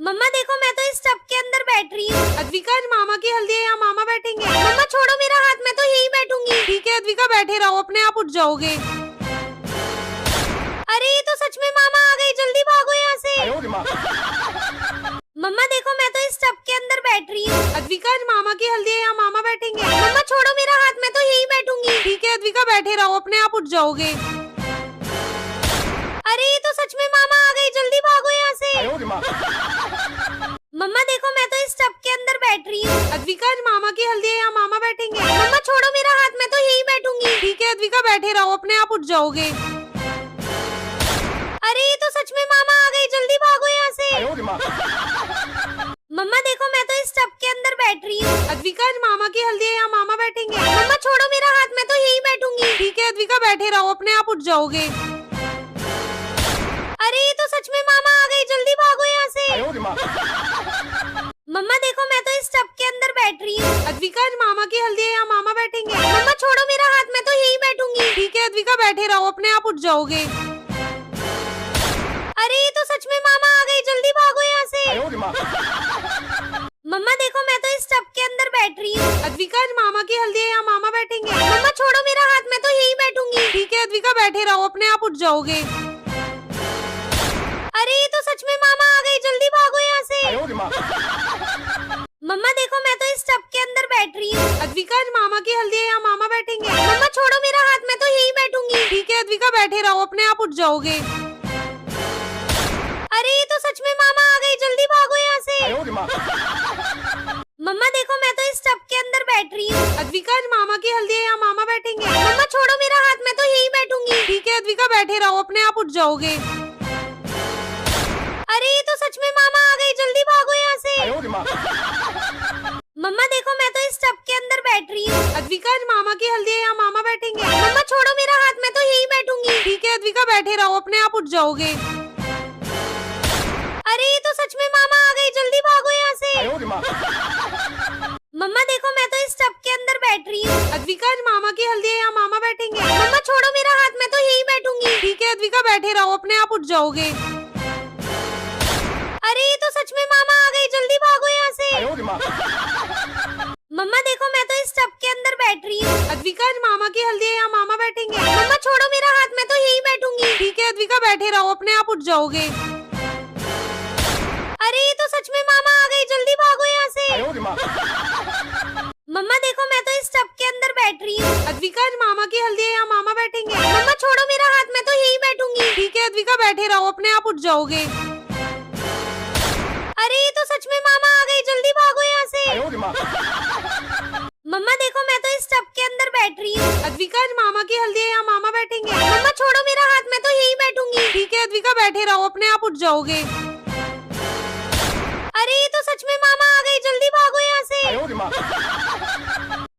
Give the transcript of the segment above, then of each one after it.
मम्मा देखो, मैं तो इस टब के अंदर बैठ रही हूँ। अद्विका, आज मामा की हल्दी है, यहाँ मामा बैठेंगे। मम्मा छोड़ो मेरा हाथ, मैं तो यही बैठूंगी। ठीक है अद्विका, बैठे रहो, अपने आप उठ जाओगे। अरे ये तो सच में मामा आ गए, जल्दी भागो यहाँ से। मम्मा देखो, मैं तो इस टब के अंदर बैठ रही हूँ। अद्विका, आज मामा की हल्दी है, यहाँ मामा बैठेंगे। मम्मा छोड़ो मेरा हाथ, मैं तो यही बैठूंगी। ठीक है अद्विका, बैठे रहो, अपने आप उठ जाओगे। अरे ये तो सच में मामा आ गए, जल्दी भागो यहाँ से। मम्मा देखो, मैं तो इस टब के अंदर बैठ रही हूँ। अद्विका, आज मामा की हल्दी है, यहाँ मामा बैठेंगे। मम्मा छोड़ो मेरा हाथ, मैं तो यही बैठूंगी। ठीक है अद्विका, बैठे रहो, अपने आप उठ जाओगे। अरे ये तो सच में मामा आ गए, जल्दी भागो यहाँ से। मम्मा देखो, मैं तो इस टब के अंदर बैठ रही हूँ। अद्विका, आज मामा की हल्दी है, यहाँ मामा बैठेंगे। मम्मा छोड़ो मेरा हाथ, मैं तो यही बैठूंगी। ठीक है अद्विका, बैठे रहो, अपने आप उठ जाओगे। अरे ये तो सच में मामा आ गए, जल्दी भागो यहाँ से। मम्मा देखो, मैं तो इस टब के अंदर बैठ रही हूँ। अद्विका, आज मामा की हल्दी है, यहाँ मामा बैठेंगे। मम्मा छोड़ो मेरा हाथ, मैं तो यही बैठूंगी। ठीक है अद्विका, बैठे रहो, अपने आप उठ जाओगे। अरे ये तो सच में मामा आ गए, जल्दी भागो यहाँ से। मम्मा देखो, मैं तो इस टब के अंदर बैठ रही हूँ। अद्विका, आज मामा की हल्दी है, यहाँ मामा बैठेंगे। मम्मा छोड़ो मेरा हाथ, मैं तो यही बैठूंगी। ठीक है अद्विका, बैठे रहो, अपने आप उठ जाओगे। अरे ये तो सच में मामा आ गए, जल्दी भागो यहाँ से। मम्मा देखो, मैं तो इस टब के अंदर बैठ रही हूँ। अद्विका, आज मामा की हल्दी है, यहाँ मामा बैठेंगे। मम्मा छोड़ो मेरा हाथ, मैं तो यही बैठूंगी। ठीक है अद्विका, बैठे रहो, अपने आप उठ जाओगे। अरे ये तो सच में मामा आ गए, जल्दी भागो यहाँ से। मम्मा देखो, मैं तो इस टब के अंदर बैठ रही हूँ। अद्विका, आज मामा की हल्दी है, यहाँ मामा बैठेंगे। मम्मा छोड़ो मेरा हाथ, मैं तो यही बैठूंगी। ठीक है अद्विका, बैठे रहो, अपने आप उठ जाओगे। अरे ये तो सच में मामा आ गए, जल्दी भागो यहाँ से। मम्मा देखो, मैं तो इस टब के अंदर बैठ रही हूँ। अद्विका, आज मामा की हल्दी है, यहाँ मामा बैठेंगे। मम्मा छोड़ो मेरा हाथ, मैं तो यही बैठूंगी। ठीक है अद्विका, बैठे रहो, अपने आप उठ जाओगे। अरे ये तो सच में मामा आ गए, जल्दी भागो यहाँ से। मम्मा देखो, मैं तो इस टब के अंदर बैठ रही हूँ। अद्विका, आज मामा की हल्दी है, यहाँ मामा बैठेंगे। मम्मा छोड़ो मेरा हाथ, मैं तो यही बैठूंगी। ठीक है अद्विका, बैठे रहो, अपने आप उठ जाओगे। अरे ये तो सच में मामा आ गए, जल्दी भागो यहाँ से। मम्मा देखो, मैं तो इस टब के अंदर बैठ रही हूँ। अद्विका, आज मामा की हल्दी है, यहाँ मामा बैठेंगे। मम्मा छोड़ो मेरा हाथ, मैं तो यही बैठूंगी। ठीक है अद्विका, बैठे रहो, अपने आप उठ जाओगे। अरे ये तो सच में मामा आ गए, जल्दी भागो यहाँ से। मम्मा देखो, मैं तो इस टब के अंदर बैठ रही हूँ। अद्विका, आज मामा की हल्दी है, यहाँ मामा बैठेंगे। मम्मा छोड़ो मेरा हाथ, मैं तो यही बैठूंगी। ठीक है अद्विका, बैठे रहो, अपने आप उठ जाओगे। अरे ये तो सच में मामा आ गए, जल्दी भागो यहाँ से। मम्मा देखो, मैं तो इस टब के अंदर बैठ रही हूँ। अद्विका, आज मामा की हल्दी है, यहाँ मामा बैठेंगे। मम्मा छोड़ो मेरा हाथ, मैं तो यही बैठूंगी। ठीक है अद्विका, बैठे रहो, अपने आप उठ जाओगे। अरे ये तो सच में मामा आ गए, जल्दी भागो यहाँ से।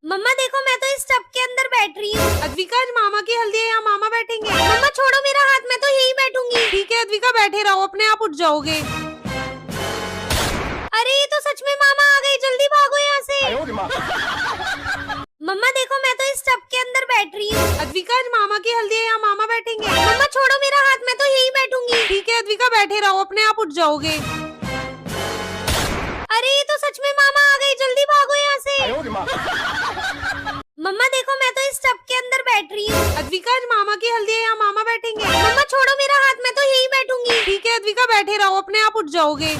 मम्मा देखो, मैं तो इस टब के अंदर बैठ रही हूँ। अद्विका, आज मामा की हल्दी है, यहाँ मामा बैठेंगे। मम्मा छोड़ो मेरा हाथ, मैं तो यही बैठूंगी। ठीक है अद्विका, बैठे रहो, अपने आप उठ जाओगे। अरे ये तो सच में मामा आ गए, जल्दी भागो यहाँ से। मम्मा देखो, मैं तो इस टब के अंदर बैठ रही हूँ। अद्विका, आज मामा की हल्दी है, यहाँ मामा बैठेंगे। मम्मा छोड़ो मेरा हाथ, मैं तो यही बैठूंगी। ठीक है अद्विका, बैठे रहो, अपने आप उठ जाओगे। अरे ये तो सच में मामा आ गए, जल्दी भागो यहाँ से। मम्मा देखो, मैं तो इस टब के अंदर बैठ रही हूँ। अद्विका, आज मामा की हल्दी है, यहाँ मामा बैठेंगे। मम्मा छोड़ो मेरा हाथ, मैं तो यही बैठूंगी। ठीक है अद्विका, बैठे रहो, अपने आप उठ जाओगे।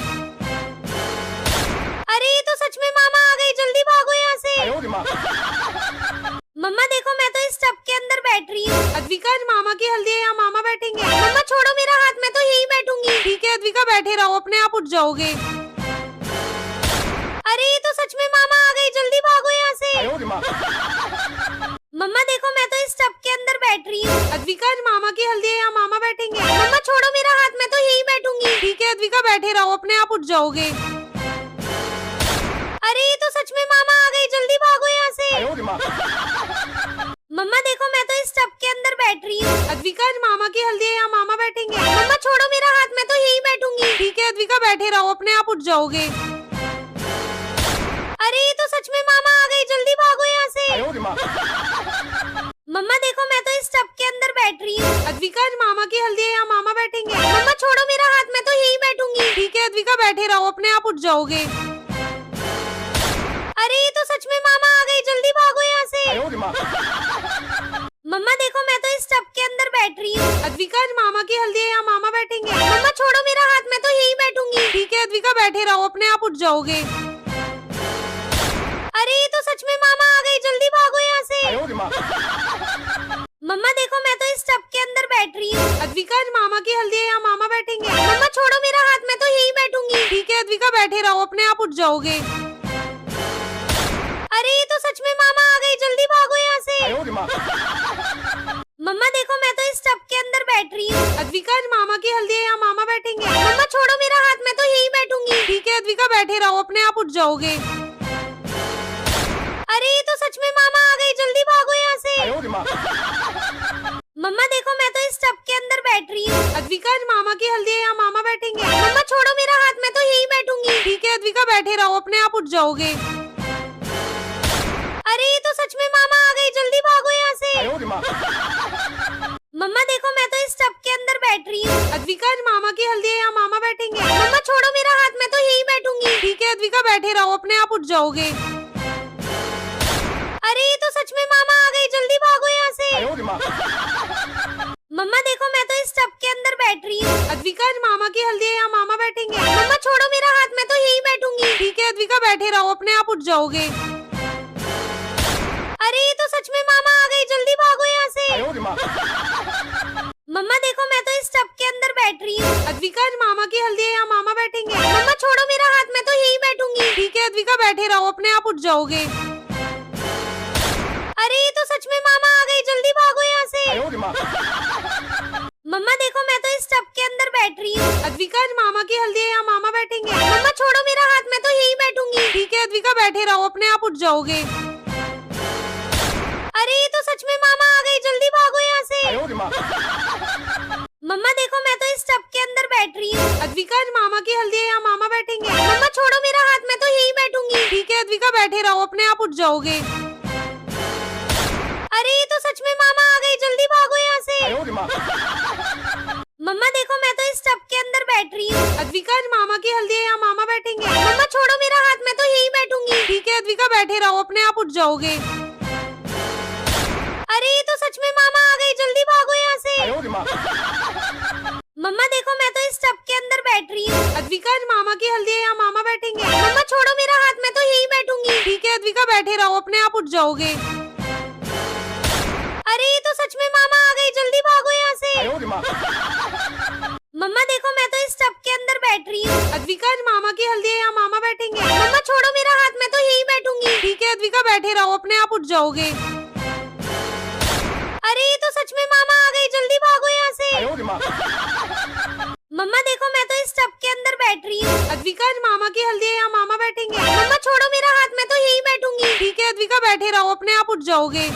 अरे ये तो सच में मामा आ गए, जल्दी भागो यहाँ से। मम्मा देखो, मैं तो इस टब के अंदर बैठ रही हूँ। अद्विका, आज मामा की हल्दी है, यहाँ मामा बैठेंगे। मम्मा छोड़ो मेरा हाथ, मैं तो यही बैठूंगी। ठीक है अद्विका, बैठे रहो, अपने आप उठ जाओगे। अरे ये तो सच में मामा आ गए, जल्दी भागो यहाँ से। मम्मा देखो, मैं तो इस टब के अंदर बैठ रही हूँ। अद्विका, आज मामा की हल्दी है, यहाँ मामा बैठेंगे। मम्मा छोड़ो मेरा हाथ, मैं तो यही बैठूंगी। ठीक है अद्विका, बैठे रहो, अपने आप उठ जाओगे। अरे ये तो सच में मामा आ गए, जल्दी भागो यहाँ से। मम्मा देखो, मैं तो इस टब के अंदर बैठ रही हूँ। अद्विका, आज मामा की हल्दी है, यहाँ मामा बैठेंगे। मम्मा छोड़ो मेरा हाथ, मैं तो यही बैठूंगी। ठीक है अद्विका, बैठे रहो, अपने आप उठ जाओगे। अरे ये तो सच में मामा आ गए, जल्दी भागो यहाँ से। मम्मा देखो मैं तो इस टब के अंदर बैठ रही हूँ। अद्विका आज मामा की हल्दी है, यहाँ मामा बैठेंगे। मम्मा छोड़ो मेरा हाथ, मैं तो यही बैठूंगी। ठीक है अद्विका, बैठे रहो, अपने आप उठ जाओगे। अरे ये तो सच में मामा आ गए, जल्दी भागो यहाँ से। मम्मा देखो मैं तो इस टब के अंदर बैठ रही हूँ। अद्विका आज मामा की हल्दी है, यहाँ मामा बैठेंगे। मम्मा छोड़ो मेरा हाथ, मैं तो यही बैठूंगी। ठीक है अद्विका, बैठे रहो, अपने आप उठ जाओगे। अरे ये तो सच में मामा आ गए, जल्दी भागो यहाँ से। मम्मा देखो मैं तो इस टब के अंदर बैठ रही हूँ। अद्विका आज मामा की हल्दी है, यहाँ मामा बैठेंगे। मम्मा छोड़ो मेरा हाथ, मैं तो यही बैठूंगी। ठीक है अद्विका, बैठे रहो, अपने आप उठ जाओगे। अरे ये तो सच में मामा आ गए, जल्दी भागो यहाँ से। मम्मा देखो मैं तो इस टब के अंदर बैठ रही हूँ। अद्विका आज मामा की हल्दी है, यहाँ मामा बैठेंगे। मम्मा छोड़ो मेरा हाथ, मैं तो यही बैठूंगी। ठीक है अद्विका, बैठे रहो, अपने आप उठ जाओगे। अरे ये तो सच में मामा आ गए, जल्दी भागो यहाँ से। मम्मा देखो मैं तो इस टब के अंदर बैठ रही हूँ। अद्विका आज मामा की हल्दी है, यहाँ मामा बैठेंगे। मम्मा छोड़ो मेरा हाथ, मैं तो यही बैठूंगी। ठीक है अद्विका, बैठे रहो, अपने आप उठ जाओगे। अरे ये तो सच में मामा आ गए, जल्दी भागो यहाँ से। मम्मा देखो मैं तो इस टब के अंदर बैठ रही हूँ। अद्विका आज मामा की हल्दी है, यहाँ मामा बैठेंगे। मम्मा छोड़ो मेरा हाथ, मैं तो यही बैठूंगी। ठीक है अद्विका, बैठे रहो, अपने आप उठ जाओगे। अरे ये तो सच में मामा आ गए, जल्दी भागो यहाँ से। मम्मा देखो मैं तो इस टब के अंदर बैठ रही हूँ। अद्विका आज मामा की हल्दी है, यहाँ मामा बैठेंगे। मम्मा छोड़ो मेरा हाथ, मैं तो यही बैठूंगी। ठीक है अद्विका, बैठे रहो, अपने आप उठ जाओगे। अरे ये तो सच में मामा आ गए, जल्दी भागो यहाँ से। मम्मा देखो मैं तो इस टब के अंदर बैठ रही हूँ। अद्विका आज मामा की हल्दी है, यहाँ मामा बैठेंगे। मम्मा छोड़ो मेरा हाथ, मैं तो यही बैठूंगी। ठीक है अद्विका, बैठे रहो, अपने आप उठ जाओगे। अरे ये तो सच में मामा आ गए, जल्दी भागो यहाँ से। मम्मा देखो मैं तो इस टब के अंदर बैठ रही हूँ। अद्विका आज मामा की हल्दी है, यहाँ मामा बैठेंगे। मम्मा छोड़ो मेरा हाथ, मैं तो यही बैठूंगी। ठीक है अद्विका, बैठे रहो, अपने आप उठ जाओगे। अरे ये तो सच में मामा आ गए, जल्दी भागो यहाँ से। मम्मा देखो मैं तो इस टब के अंदर बैठ रही हूँ। अद्विका आज मामा की हल्दी है, यहाँ मामा बैठेंगे। मम्मा छोड़ो मेरा हाथ, मैं तो यही बैठूंगी। ठीक है अद्विका, बैठे रहो, अपने आप उठ जाओगे। अरे ये तो सच में मामा आ गए, जल्दी भागो यहाँ से। मम्मा देखो मैं तो इस टब के अंदर बैठ रही हूँ। अद्विका आज मामा की हल्दी है, यहाँ मामा बैठेंगे। मम्मा छोड़ो मेरा हाथ, मैं तो यही बैठूंगी। ठीक है अद्विका, बैठे रहो, अपने आप उठ जाओगे। अरे ये तो सच में मामा आ गए, जल्दी भागो यहाँ से। मम्मा देखो मैं तो इस टब के अंदर बैठ रही हूँ। अद्विका आज मामा की हल्दी है, यहाँ मामा बैठेंगे। मम्मा छोड़ो मेरा हाथ, मैं तो यही बैठूंगी। ठीक है अद्विका, बैठे रहो, अपने आप उठ जाओगे। अरे ये तो सच में मामा आ गए, जल्दी भागो यहाँ से। मम्मा देखो मैं तो इस टब के अंदर बैठ रही हूँ। अद्विका आज मामा की हल्दी है, यहाँ मामा बैठेंगे। मम्मा छोड़ो मेरा हाथ, मैं तो यही बैठूंगी। ठीक है अद्विका, बैठे रहो, अपने आप उठ जाओगे। अरे ये तो सच में मामा आ गए, जल्दी भागो यहाँ से। मम्मा देखो मैं तो इस टब के अंदर बैठ रही हूँ। अद्विका आज मामा की हल्दी है, यहाँ मामा बैठेंगे। मम्मा छोड़ो मेरा हाथ, मैं तो यही बैठूंगी। ठीक है अद्विका, बैठे रहो, अपने आप उठ जाओगे।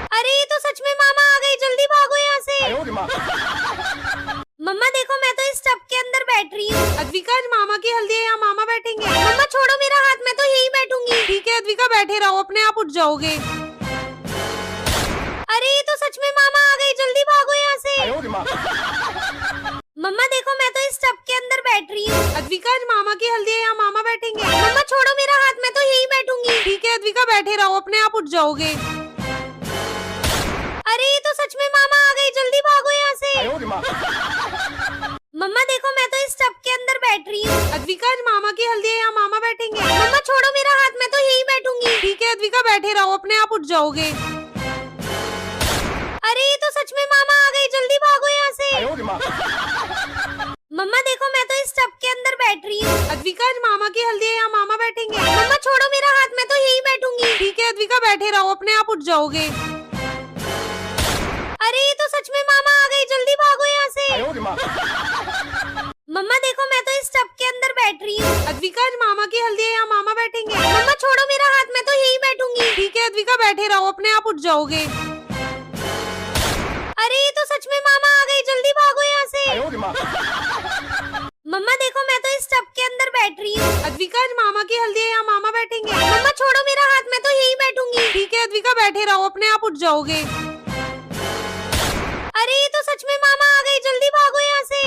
अरे ये तो सच में मामा आ गए, जल्दी भागो यहाँ से। मम्मा देखो मैं तो इस टब के अंदर बैठ रही हूँ। अद्विका आज मामा की हल्दी है, यहाँ मामा बैठेंगे। मम्मा छोड़ो मेरा हाथ, मैं तो यही बैठूंगी। ठीक है अद्विका, बैठे रहो, अपने आप उठ जाओगे। अरे ये तो सच में मामा आ गए, जल्दी भागो यहाँ से। मम्मा देखो मैं तो इस टब के अंदर बैठ रही हूँ। अद्विका आज मामा की हल्दी है, यहाँ मामा बैठेंगे। मम्मा छोड़ो मेरा हाथ, मैं तो यही बैठूंगी। ठीक है अद्विका, बैठे रहो, अपने आप उठ जाओगे। अरे ये तो सच में मामा आ गए, जल्दी भागो यहाँ से। मम्मा देखो मैं तो इस टब के अंदर बैठ रही हूँ। अद्विका आज मामा की हल्दी है, यहाँ मामा बैठेंगे। मम्मा छोड़ो मेरा हाथ, मैं तो यही बैठूंगी। ठीक है अद्विका, बैठे रहो, अपने आप उठ जाओगे। अरे ये तो सच में मामा आ गए, जल्दी भागो यहाँ से। मम्मा देखो मैं तो इस टब के अंदर बैठ रही हूँ। अद्विका आज मामा की हल्दी है, यहाँ मामा बैठेंगे। मम्मा छोड़ो मेरा हाथ, मैं तो यही बैठूंगी। ठीक है अद्विका, बैठे रहो, अपने आप उठ जाओगे। अरे ये तो सच में मामा आ गए, जल्दी भागो यहाँ से। मम्मा देखो मैं तो इस टब के अंदर बैठ रही हूँ। अद्विका आज मामा की हल्दी है, यहाँ मामा बैठेंगे। मम्मा छोड़ो मेरा हाथ, मैं तो यही बैठूंगी। ठीक है अद्विका, बैठे रहो, अपने आप उठ जाओगे। अरे ये तो सच में मामा आ गए, जल्दी भागो यहाँ से। मम्मा देखो मैं तो इस टब के अंदर बैठ रही हूँ। अद्विका आज मामा की हल्दी है, यहाँ मामा बैठेंगे। मम्मा छोड़ो मेरा हाथ, मैं तो यही बैठूंगी। ठीक है अद्विका, बैठे रहो, अपने आप उठ जाओगे। अरे ये तो सच में मामा आ गए, जल्दी भागो यहाँ से।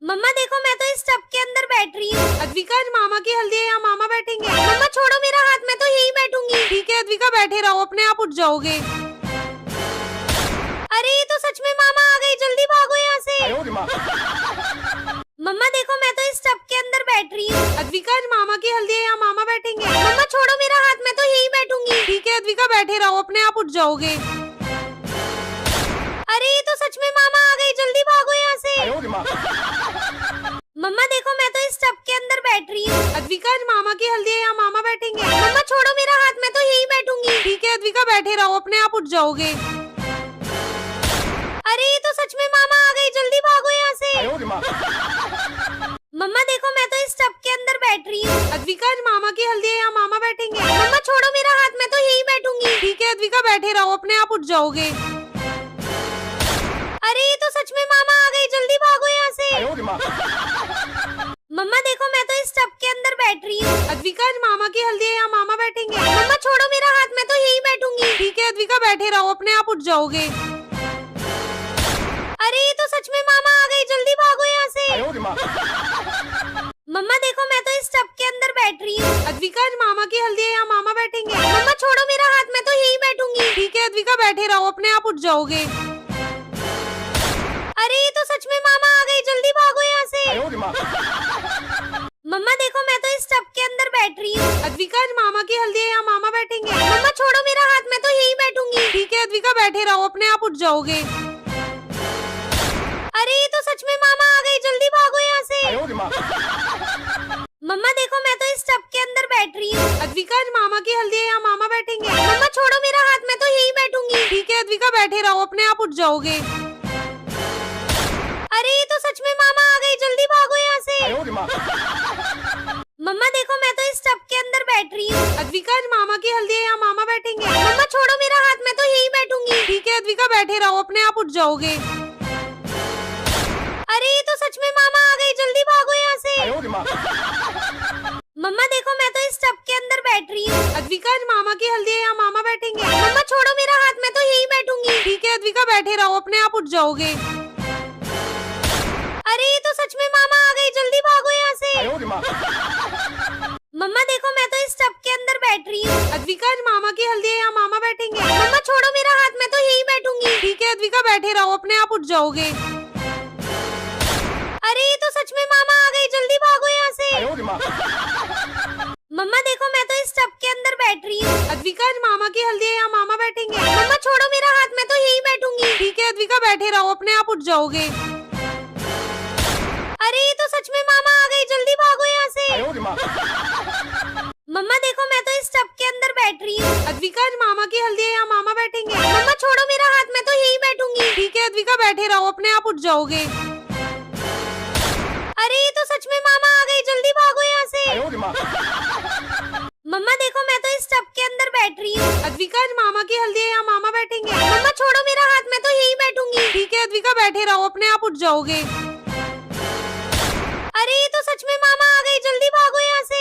मम्मा देखो, मैं तो इस टब के अंदर बैठ रही हूँ। अद्विका आज मामा की हल्दी है, यहाँ मामा बैठेंगे। मम्मा छोड़ो मेरा हाथ, मैं तो यही बैठूंगी। ठीक है अद्विका, बैठे रहो, अपने आप उठ जाओगे। अरे ये तो सच में मामा आ गए, जल्दी भागो यहाँ से। मम्मा देखो, मैं तो इस टब के अंदर बैठ रही हूँ। अद्विका आज मामा की हल्दी है, यहाँ मामा बैठेंगे। मम्मा छोड़ो मेरा हाथ, मैं तो यही बैठूंगी। ठीक है अद्विका, बैठे रहो, अपने आप उठ जाओगे। अरे ये तो सच में मामा आ गए, जल्दी भागो यहाँ से। मम्मा देखो, मैं तो इस टब के अंदर बैठ रही हूँ। अद्विका आज मामा की हल्दी है, यहाँ मामा बैठेंगे। मम्मा छोड़ो मेरा हाथ, मैं तो यही बैठूंगी। ठीक है अद्विका, बैठे रहो, अपने आप उठ जाओगे। अरे ये तो सच में मामा आ गए, जल्दी भागो यहाँ से। मम्मा देखो, मैं तो इस टब के अंदर बैठ रही हूँ। अद्विका आज मामा की हल्दी है, यहाँ मामा बैठेंगे। मम्मा छोड़ो मेरा हाथ, मैं तो यही बैठूंगी। ठीक है अद्विका, बैठे रहो, अपने आप उठ जाओगे। अरे ये तो सच में मामा आ गए, जल्दी भागो यहाँ से। मम्मा देखो, मैं तो इस टब के अंदर बैठ रही हूँ। अद्विका आज मामा की हल्दी है, यहाँ मामा बैठेंगे। मम्मा छोड़ो मेरा हाथ, मैं तो यही बैठूंगी। ठीक है अद्विका, बैठे रहो, अपने आप उठ जाओगे। अरे ये तो सच में मामा आ गए, जल्दी भागो यहाँ से। मम्मा देखो, मैं तो इस टब के अंदर बैठ रही हूँ। अद्विका आज मामा की हल्दी है, यहाँ मामा बैठेंगे। मम्मा छोड़ो मेरा हाथ, मैं तो यही बैठूंगी। ठीक है अद्विका, बैठे रहो, अपने आप उठ जाओगे। अरे ये तो सच में मामा आ गए, जल्दी भागो यहाँ से। मम्मा देखो, मैं तो इस टब के अंदर बैठ रही हूँ। अद्विका आज मामा की हल्दी है, यहाँ मामा बैठेंगे। मम्मा छोड़ो मेरा हाथ, मैं तो यही बैठूंगी। ठीक है अद्विका, बैठे रहो, अपने आप उठ जाओगे। अरे ये तो सच में मामा आ गए, जल्दी भागो यहाँ से। मम्मा देखो, मैं तो इस टब के अंदर बैठ रही हूँ। अद्विका आज मामा की हल्दी है, यहाँ मामा बैठेंगे। मम्मा छोड़ो मेरा हाथ, मैं तो यही बैठूंगी। ठीक है अद्विका, बैठे रहो, अपने आप उठ जाओगे। अरे ये तो सच में मामा आ गए, जल्दी भागो यहाँ से। मम्मा देखो, मैं तो इस टब के अंदर बैठ रही हूँ। अद्विका आज मामा की हल्दी है, यहाँ मामा बैठेंगे। मम्मा छोड़ो मेरा हाथ, मैं तो यही बैठूंगी। ठीक है अद्विका, बैठे रहो, अपने आप उठ जाओगे। अरे ये तो सच में मामा आ गए, जल्दी भागो यहाँ से। मम्मा देखो, मैं तो इस टब के अंदर बैठ रही हूँ। अद्विका आज मामा की हल्दी है, यहाँ मामा बैठेंगे। मम्मा छोड़ो मेरा हाथ, मैं तो यही बैठूंगी। ठीक है अद्विका, बैठे रहो, अपने आप उठ जाओगे। अरे ये तो सच में मामा आ गए, जल्दी भागो यहाँ से। मम्मा देखो, मैं तो इस टब के अंदर बैठ रही हूँ। अद्विका आज मामा की हल्दी है, यहाँ मामा बैठेंगे। मम्मा छोड़ो मेरा हाथ, मैं तो यही बैठूंगी। ठीक है अद्विका, बैठे रहो, अपने आप उठ जाओगे। अरे ये तो सच में मामा आ गए, जल्दी भागो यहाँ से। मम्मा देखो, मैं तो इस टब के अंदर बैठ रही हूँ। अद्विका आज मामा की हल्दी है, यहाँ मामा बैठेंगे। मम्मा छोड़ो मेरा हाथ, मैं तो यही बैठूंगी। ठीक है अद्विका, बैठे रहो, अपने आप उठ जाओगे। अरे ये तो सच में मामा आ गए, जल्दी भागो यहाँ से। मम्मा देखो, मैं तो इस टब के अंदर बैठ रही हूँ। अद्विका आज मामा की हल्दी है, यहाँ मामा बैठेंगे। मम्मा छोड़ो मेरा हाथ, मैं तो यही बैठूंगी। ठीक है अद्विका, बैठे रहो, अपने आप उठ जाओगे। अरे ये तो सच में मामा आ गए, जल्दी भागो यहाँ से। मम्मा देखो, मैं तो इस टब के अंदर बैठ रही हूँ। अद्विका आज मामा की हल्दी है, यहाँ मामा बैठेंगे। मम्मा छोड़ो मेरा हाथ, मैं तो यही बैठूंगी। ठीक है अद्विका, बैठे रहो, अपने आप उठ जाओगे। अरे ये तो सच में मामा आ गए, जल्दी भागो यहाँ से।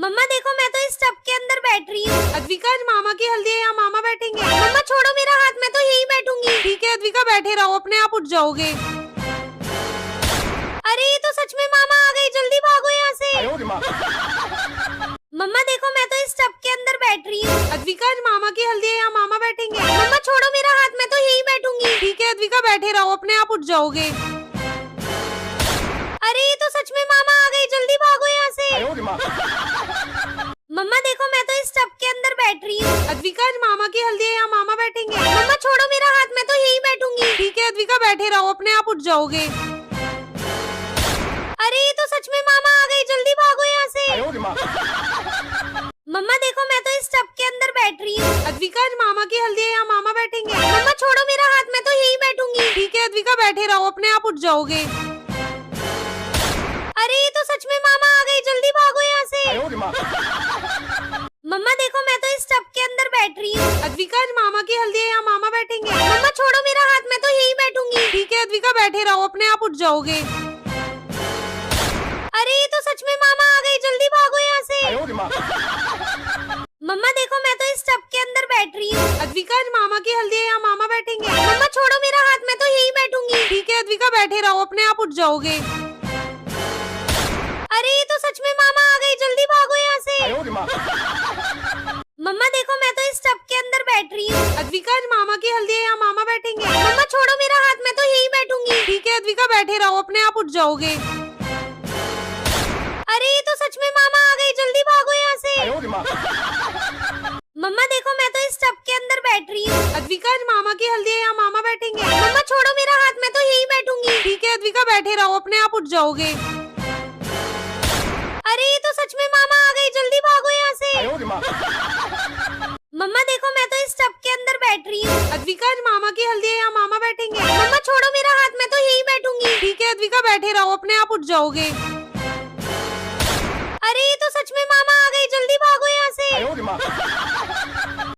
मम्मा देखो, मैं तो इस टब के अंदर बैठ रही हूँ। अद्विका आज मामा की हल्दी है, यहाँ मामा बैठेंगे। मम्मा छोड़ो मेरा हाथ, मैं तो यही बैठूंगी। ठीक है अद्विका, बैठे रहो, अपने आप उठ जाओगे। अरे ये तो सच में मामा आ गए, जल्दी भागो यहाँ से। मम्मा देखो, मैं तो इस टब के अंदर बैठ रही हूँ। अद्विका आज मामा की हल्दी है, यहाँ मामा बैठेंगे। मम्मा छोड़ो मेरा हाथ, मैं तो यही बैठूंगी। ठीक है अद्विका, बैठे रहो, अपने आप उठ जाओगे। अरे ये तो सच में मामा आ गए, जल्दी भागो यहाँ से। मम्मा देखो, मैं तो इस टब के अंदर बैठ रही हूँ। अद्विका आज मामा की हल्दी है, यहाँ मामा बैठेंगे। मम्मा छोड़ो मेरा हाथ, मैं तो यही बैठूंगी। ठीक है अद्विका, बैठे रहो, अपने आप उठ जाओगे। अरे ये तो सच में मामा आ गए, जल्दी भागो यहाँ से। मम्मा देखो, मैं तो इस टब के अंदर बैठ रही हूँ। अद्विका आज मामा की हल्दी है, यहाँ मामा बैठेंगे। मम्मा छोड़ो मेरा हाथ, मैं तो यही बैठूंगी। ठीक है अद्विका, बैठे रहो, अपने आप उठ जाओगे। अरे ये तो सच में मामा आ गए, जल्दी भागो यहाँ से। मम्मा देखो, मैं तो इस टब के अंदर बैठ रही हूँ। अद्विका आज मामा की हल्दी है, यहाँ मामा बैठेंगे। मम्मा छोड़ो मेरा हाथ, मैं तो यही बैठूंगी। ठीक है अद्विका, बैठे रहो, अपने आप उठ जाओगे। अरे ये तो सच में मामा आ गए, जल्दी भागो यहाँ से। मम्मा देखो मैं तो इस टब के अंदर बैठ रही हूँ। अद्विका आज मामा की हल्दी है, यहाँ मामा बैठेंगे। मम्मा छोड़ो मेरा हाथ, मैं तो यही बैठूंगी। ठीक है अद्विका बैठे रहो, अपने आप उठ जाओगे। अरे ये तो सच में मामा आ गए, जल्दी भागो यहाँ से। मम्मा देखो मैं तो इस टब के अंदर बैठ रही हूँ। अद्विका आज मामा की हल्दी है, यहाँ मामा बैठेंगे। मम्मा छोड़ो मेरा हाथ, मैं तो यही बैठूंगी। ठीक है अद्विका बैठे रहो, अपने आप उठ जाओगे। अरे ये तो सच में मामा आ गए, जल्दी भागो यहाँ से। मम्मा देखो मैं तो इस टब के अंदर बैठ रही हूँ। अद्विका आज मामा की हल्दी है, यहाँ मामा बैठेंगे। मम्मा छोड़ो मेरा हाथ, मैं तो यही बैठूंगी। ठीक है अद्विका बैठे रहो, अपने आप उठ जाओगे। अरे ये तो सच में मामा आ गए, जल्दी भागो यहाँ से। मम्मा देखो मैं तो इस टब के अंदर बैठ रही हूँ। अद्विका आज मामा की हल्दी है, यहाँ मामा बैठेंगे। मम्मा छोड़ो मेरा हाथ, मैं तो यही बैठूंगी। ठीक है अद्विका बैठे रहो, अपने आप उठ जाओगे। अरे ये तो सच में मामा आ गए, जल्दी भागो यहाँ से।